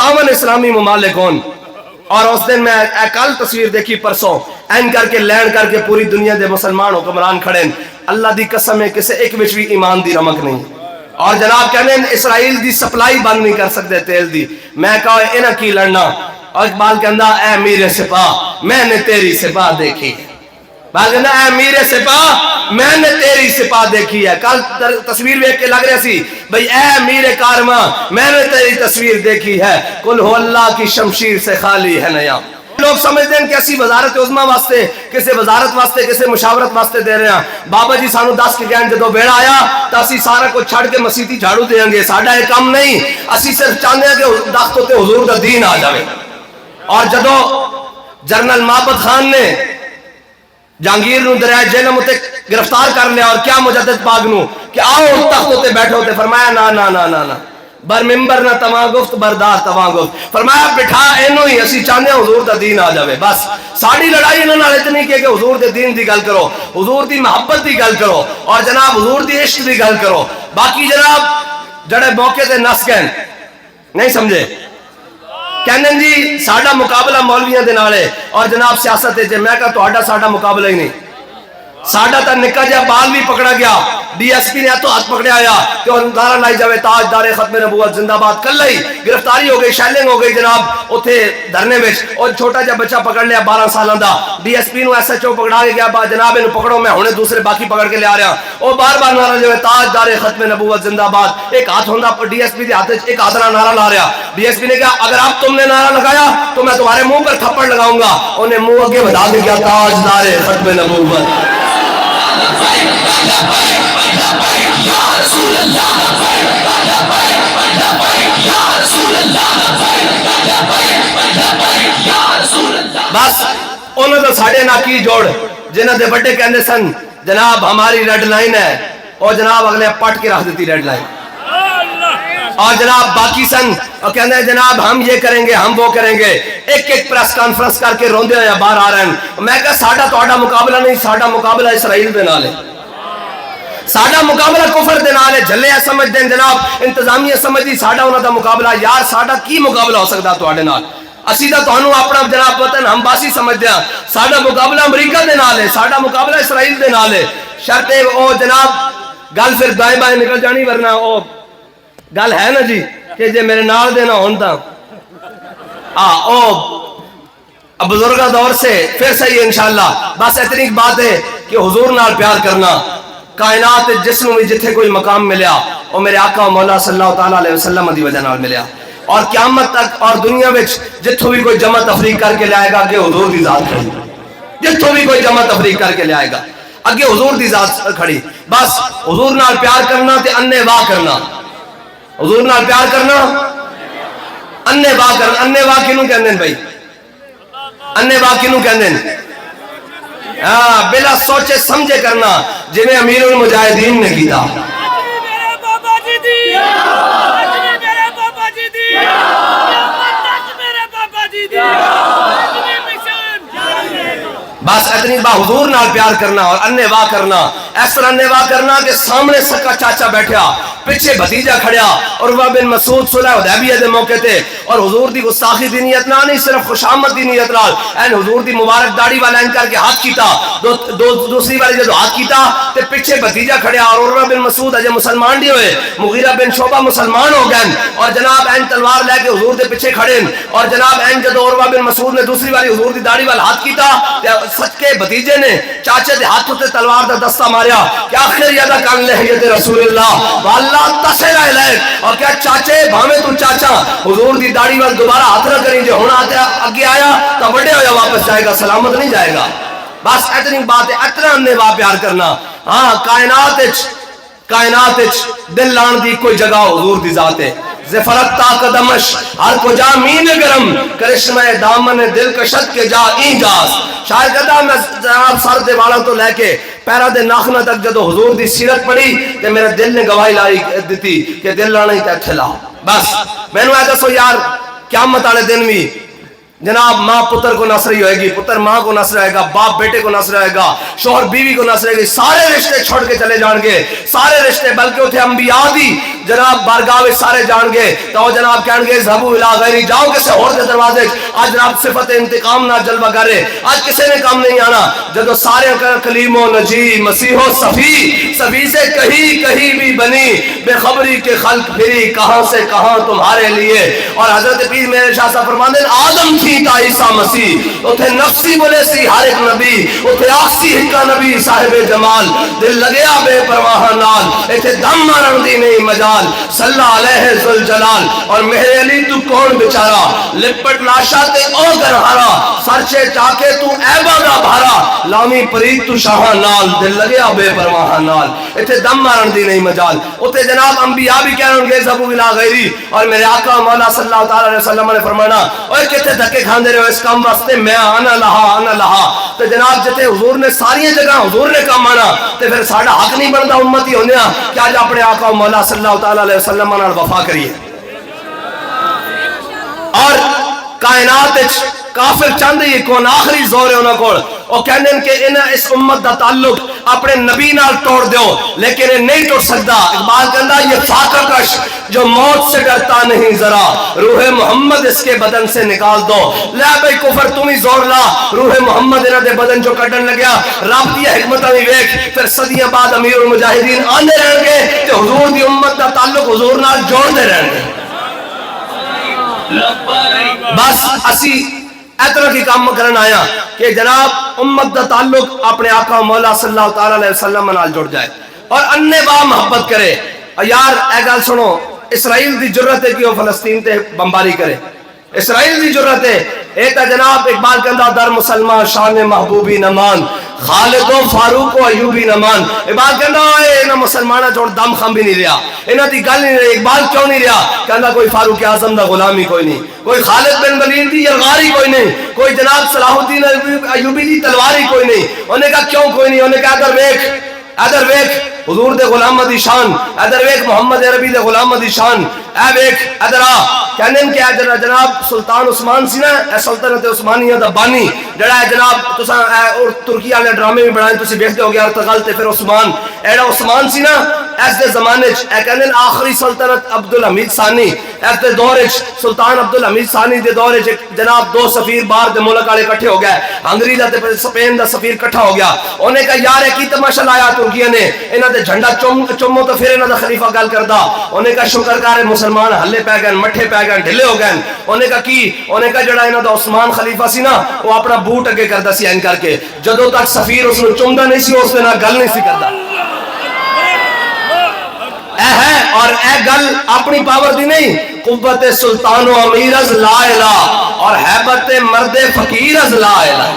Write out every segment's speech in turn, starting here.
57 اسلامی ممالک ہون. اور اس دن میں کل تصویر دیکھی پرسوں این کر کے لینڈ کر کے پوری دنیا دے مسلمان حکمران کھڑے ہیں. اللہ دی قسم ہے کسے ایک وچ بھی ایمان دی رمک نہیں. اور جناب کہنے اسرائیل دی سپلائی بند نہیں کر سکتے تیل دی. میں کہا انہاں کی لڑنا. اور اقبال کہندا اے میرے سپاہ میں نے تیری سپاہ دیکھی. بات کہندا اے میرے سپاہ میں نے تیری سپاہ دیکھی ہے. کل تصویر دیکھ کے لگ رہا سی بھئی اے میرے کارواں میں نے تیری تصویر دیکھی ہے. قل ہو اللہ کی شمشیر سے خالی ہے نیا. لوگ سمجھتے ہیں کہ اسی وزارت عظمیٰ واسطے کسے وزارت واسطے کسے مشاورت واسطے دے رہے ہیں. بابا جی سانو دس کے گئے جدو بیڑا آیا تو اسی سارا کو چھڑ کے مسیتی جھاڑو دیں گے. ساڈا یہ کام نہیں. اسی صرف چاہتے ہیں کہ دستوں تے حضور دا دین آ جائے. اور جدو جنرل محبت خان نے جہانگیر نو دریائے جہلم تے گرفتار کر لیا اور کیا مجدد پاک نو کہ آؤ تختوں تے بیٹھو تے فرمایا نا نا نا نا نا بر ممبر نہ تواں گفت بردار تواں گفت. فرمایا بٹھا اینو ہی اسی چاہنے حضور دا دین آ جاوے. بس ساڑی لڑائی انہوں نے اتنی کہ حضور دے دین دی گل کرو, حضور دی محبت دی گل کرو اور جناب حضور دی عشق دی گل کرو. باقی جناب جڑے موقع تے نس گئے نہیں سمجھے کہنے جی ساڈا مقابلہ مولویاں دے نال ہے اور جناب سیاست ہے. میں کہا تہاڈا ساڈا مقابلہ ہی نہیں. ساڈا تا نکا جہا بال بھی پکڑا گیا. ڈی ایس پی نے تو ہاتھ پکڑیا آیا کہ نعرہ لائی جاوے تاجدار ختم نبوت زندہ باد. کل ہی گرفتاری ہو گئی, شیلنگ ہو گئی جناب اوتھے دھرنے وچ. اور چھوٹا جہا بچہ پکڑ لیا 12 سالاں دا. ڈی ایس پی نو ایس ایچ او پکڑا کے گیا جناب اینو پکڑو میں ہنے دوسرے باقی پکڑ کے لے آ رہا. او بار بار نعرہ جاوے تاجدار ختم نبوت زندہ باد. ایک ہاتھ ہوندا ڈی ایس پی دے ہاتھ وچ, ایک ہاتھ نعرہ لا رہا. ڈی ایس پی نے کہا اگر آپ تم نے نعرہ لگایا تو میں تمہارے منہ پر تھپڑ لگاؤں گا. انہیں منہ اگے بڑھا کے کیا تاجدار ختم نبوت. بس انہوں نے ساڑھے نہ کی جوڑ جنہوں نے بڑے کہنے سن جناب ہماری ریڈ لائن ہے اور جناب اگلے پٹ کے رکھ دیتی ریڈ لائن. اور جناب باقی سن اور کہنے جناب ہم یہ کریں گے ہم وہ کریں گے. ایک ایک پریس کانفرنس کر کے روندے ہوئے باہر آ رہے ہیں. میں کہا ساڑھا تہاڈا مقابلہ نہیں, ساڑھا مقابلہ اسرائیل دے نال ہے. ساڑھا مقابلہ کفر دے نال ہے. جھلے سمجھ دیں جناب انتظامیہ سمجھ دی ساڑھا انہاں دا مقابلہ. یار ساڑھا کی مقابلہ ہو سکتا تہاڈے نال؟ اسی دا تہانوں اپنا جناب وطن ہم باسی سمجھ دیا. ساڑھا مقابلہ امریکہ دے نال ہے, ساڑھا مقابلہ اسرائیل دے نال ہے. شرط او جناب گل پھر دائیں بائیں نکل جانی ورنہ او گل ہے نا جی کہ جے میرے نال دینا ہوندا او بزرگہ دور سے پھر صحیح انشاءاللہ. بس اتنی بات ہے کہ حضور نال پیار کرنا. کائنات جس میں جتھے کوئی مقام ملیا اور میرے آقا و مولا صلی اللہ تعالیٰ علیہ وسلم دی وجہ نال ملیا. اور قیامت تک اور دنیا وچ جتھوں بھی کوئی جمع تفریق کر کے لے آئے گا کہ حضور دی ذات کھڑی. جتھوں بھی کوئی جمع تفریق کر کے لے آئے گا اگے حضور دی ذات کھڑی. بس حضور نال پیار کرنا تے انے واہ کرنا. حضور نال پیار کرنا انے واہ کرنا. انے واہ کنوں کہندے ہیں بھائی؟ انے واہ کنوں کہندے ہیں؟ بلا سوچے سمجھے کرنا جی میں امیر المجاہدین نے کیتا. بس اتنی با حضور نال پیار کرنا اور انے واہ کرنا. اس طرح انے واہ کرنا کہ سامنے سکا چاچا بیٹھا پیچھے بھتیجا کھڑیا اور عروہ بن مسعود صلح حدیبیہ دے موقع تے اور حضور دی گستاخی دی نیت نہ نہیں صرف خوشامد دی نیت نال این حضور دی مبارک داڑھی والا این کر کے ہاتھ کیتا. دوسری والی جدو ہاتھ کیتا تے پیچھے بھتیجا کھڑیا اور عروہ بن مسعود اجے مسلمان نہیں ہوئے. مغیرہ بن شعبہ مسلمان ہو گئے اور جناب این تلوار لے کے حضور دے پیچھے کھڑے اور جناب این جدو عروہ بن مسعود نے دوسری والی حضور دی داڑھی والا ہاتھ کیتا تے سچ کے بھتیجے نے چاچے دے ہاتھوں تے تلوار دا دستہ ماریا کہ آخر یادہ کان لحیت رسول اللہ واللہ تصل علیک. اور کیا چاچے بھامے تو چاچا حضور دی داڑھی وال دوبارہ ہاتھ نہ کریں جو ہونا اگے آیا تو بڑے ہویا واپس جائے گا سلامت نہیں جائے گا. بس اتنی بات ہے اتنا اننے واہ پیار کرنا. ہاں کائنات دل لان دی کوئی جگہ حضور دی ذات ہے. زفرت تا قدمش ہر کو جا مین گرم کرشمہ دامن دل کشت کے جا این جاس. شاید کہتا میں جناب سر دے والا تو لے کے پیرا دے ناخنہ تک جدو حضور دی سیرت پڑھی کہ میرے دل نے گواہی لائی دیتی کہ دل لانا ہی تے لا. بس میں نے ایسا سو یار قیامت والے دن بھی जनाब माँ पुत्र को नसरी होएगी, पुत्र माँ को नसर होएगा, बाप बेटे को नसर होएगा, शोहर बीवी को नसर होएगी, सारे रिश्ते छोड़ के चले जाएंगे, सारे रिश्ते, बल्कि उठे अंबिया दी जनाब बारगाह में सारे जाएंगे। तो जनाब कहेंगे ज़बू इला गैरी, जाओ किसे और के दरवाजे। आज जनाब सिफत इंतकाम ना जलवा करे, आज किसी ने काम नहीं आना। जब सारे कलीमो नजी मसीहो सफी, सफी से कहीं कहीं भी बनी बेखबरी के खल्क फिरी, कहां से कहां तुम्हारे लिए। और हजरत पीर मेरे शाह साहब फरमाते हैं आदम थी ता ईसा मसीह, उथे नफसी बोले सी हर एक नबी, उथे आसी हिक्का नबी साहिब जमाल, दिल लगया बेपरवाह नाल, इथे दम मारन दी नहीं मजाल, सल्ला अलैहि जुल जलाल। और मेरे अली तू कौन बेचारा, लिपट लाशा ते ओ गरहारा, सरचे चाके तू ऐबा दा भारा, लामी परीत तू शाह नाल, दिल लगया बेपरवाह नाल, इथे दम मारन दी नहीं मजाल। उथे जनाब अंबिया भी कहणगे ज़बू इला गैरी। और मेरे आका मौला सल्लल्लाहु अलैहि वसल्लम ने फरमाना ओए किथे धक्के खांदे रहो इस काम वास्ते, मैं आना लहा। तो जनाब जिथे हुजूर ने सारी जगह हुजूर ने काम आना, तो फिर साडा हक नहीं बनता उम्मती होंदे कि अज अपने आका मौला सल्लल्लाहु अलैहि वसल्लम नाल वफा करिए। और कायनात काफिर चाहते ही कौन आखिरी जोर है उन्होंने कोल, वो कहते हैं कि इन्हें इस उम्मत का ताल्लुक अपने नबी नाल तोड़ दो, लेकिन ये नहीं तोड़ सकता। इकबाल कहता ये फाकर कश जो मौत से डरता नहीं जरा, रूह मोहम्मद इसके बदन से निकाल दो। ले भाई कुफर तुम ही जोर ला, रूह मोहम्मद इन्होंने दे बदन जो कटन लग्या, रब दी हिकमत भी वेख, फिर सदियां बाद अमीरुल मुजाहिदीन आंदे रहेंगे ते हुजूर दी उम्मत का ताल्लुक हुजूर नाल जोड़ते रहेंगे। बस असी इतना की काम करन आया कि जनाब उम्मत का ताल्लुक अपने आका मौला सल्लल्लाहु अलैहि वसल्लम नाल जुड़ जाए और अन्ने बा मोहब्बत करे। और यार ए गल सुनो, इसराइल की जरूरत है कि वो फलस्तीन ते बमबारी करे, इसराइल की जरूरत है। एक जनाब इकबाल कहता दर मुसलमान शान महबूबी नमान, खालिदो फारूक अयूबी नमान। इकबाल कहता मुसलमाना छोड़ दम खम भी नहीं रहा, इन्हों की गल नहीं रही। इकबाल क्यों नहीं रहा? कहता कोई फारूक आजम का गुलामी कोई नहीं, कोई खालिद बिन वलीद की यलगारी कोई नहीं, कोई जनाब सलाहुद्दीन अयूबी की तलवारी कोई नहीं। उन्हें कहा क्यों कोई नहीं? उन्हें कहा अदर वेख हुजूर दे गुलाम दी शान, अदर वेख मोहम्मद अरबी दे गुलाम दी शान, ए वेख अदर आ कहने कि जनाब सुल्तान उस्मान सी ना सल्तनत उस्मानिया दा बानी जड़ा है जनाब तुसा और तुर्की वाले ड्रामे भी बनाए तुसी देखते हो गया अर्तगल ते फिर उस्मान एड़ा उस्मान सी ना ऐस दे जमाने च ए कहने आखिरी सल्तनत अब्दुल हमीद सानी ऐस दे दौर च सुल्तान अब्दुल हमीद सानी दे दौर च जनाब दो सफीर बाहर दे मुल्क वाले इकट्ठे हो गए, हंगरी दा ते स्पेन दा सफीर इकट्ठा हो गया। उन्हें कहा यार की तमाशा लाया तुर्किया ने, इन्हां दे झंडा चुमो तो फिर इन्हां दा खलीफा गल करदा। उन्हें कहा शुक्र कर मुसलमान हल्ले पै गए, मठे पै गए, ढिले हो गए। उन्हें कहा की? उन्हें कहा जड़ा इन्हां दा उस्मान खलीफा सी ना वो अपना बूट अगे करदा सी ऐन करके, जदों तक सफीर उसनु चुमदा नहीं सी उस दे नाल गल नहीं सी करदा। है और ए गल अपनी पावर दी नहीं, कुव्वत सुल्तान अमीर अज ला इला और हैबत मर्द फकीर अज ला इला,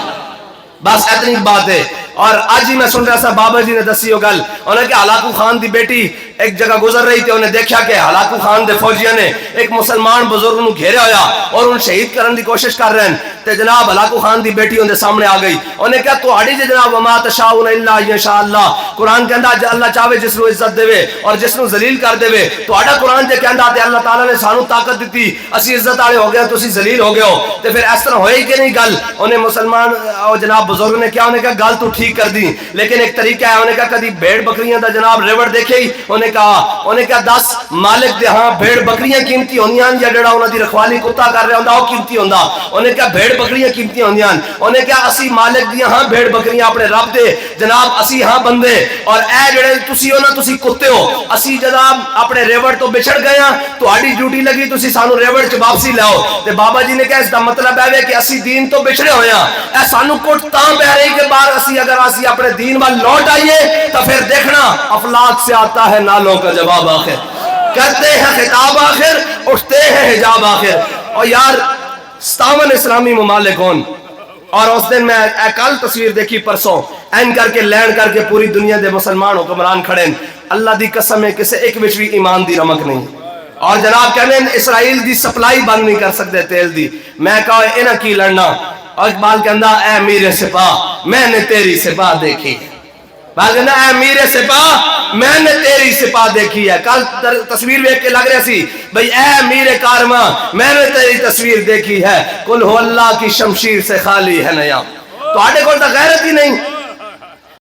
बस इतनी बात है। और आज ही मैं सुन रहा था बाबा जी ने दसी हो गल, उन्हें हलाकू खान की बेटी एक जगह गुजर रही थी, उन्हें देखा कि हलाकू खान दे फौजिया ने एक मुसलमान बुजुर्ग को घेरा होया और उन्हें शहीद करने की कोशिश कर रहे हैं। ते जनाब हलाकू खान की बेटी उनके सामने आ गई। उन्हें कहा तुहाड़ी जे जनाब वमा तशाउन इल्ला इंशाअल्लाह, कुरान कहता अल्लाह चाहे जिसनु इज्जत देवे और जिसनु जलील कर देवे। तुहाड़ा कुरान जे कहता ते अल्लाह ताला ने सानू ताकत दी, असी इज्जत वाले हो गए, तुसी जलील हो गए हो, ते फिर इस तरह होई कि नहीं गल? उन्हें मुसलमान और जनाब बुजुर्ग ने क्या उन्हें कहा गल तू ठीक कर दी, लेकिन एक तरीका है। उन्हें कहा कभी भेड़ बकरियां दा जनाब रेवड़ देखे ही? उन्हें कहा 10 मालिक दे हां भेड़ बकरियां कीमती होंदियां या जड़ा उन्हां दी रखवाली कुत्ता कर रहा हुंदा ओ कीमती हुंदा। उन्हें कहा भेड़ बकरियां कीमती होंदियां। उन्हें कहा असी मालिक दी हां भेड़ बकरियां अपने रब दे जनाब असी हां बंदे, और ए जड़े तुसी हो ना तुसी कुत्ते हो, असी जनाब अपने रेवड़ तो बिछड़ गए हां, तुहाडी ड्यूटी लगी तुसी सानू रेवड़ च वापसी लाओ। ते बाबा जी ने कहा इसका मतलब है कि असी दीन तो बिछड़े होए हां, ए सानू कुट तां पै रही के बाहर असी अगर असी अपने दीन वाल लौट आइए तो फिर देखना अफलाक से आता है नालों का जवाब आखिर, करते हैं खिताब आखिर, उठते हैं हिजाब आखिर। और यार 57 इस्लामी ममालिक होन, और उस दिन मैं कल तस्वीर देखी परसों एन करके लैंड करके पूरी दुनिया के मुसलमान हुक्मरान खड़े, अल्लाह दी कसम है किसी एक विच भी ईमान दी रमक नहीं। और जनाब कहने इसराइल दी सप्लाई बंद नहीं कर सकते तेल दी। मैं कहा इन्हां की लड़ना? और इकबाल कहता ऐ मेरे सिपाह मैंने तेरी सिपाह देखी, बात कहना ऐ मेरे सिपाह میں نے تیری سپاہ دیکھی ہے. کل تصویر دیکھ کے لگ رہا سی بھئی اے امیر کارواں میں نے تیری تصویر دیکھی ہے. قل ہو اللہ کی شمشیر سے خالی ہے نیام. تو آٹے کو غیرت ہی نہیں.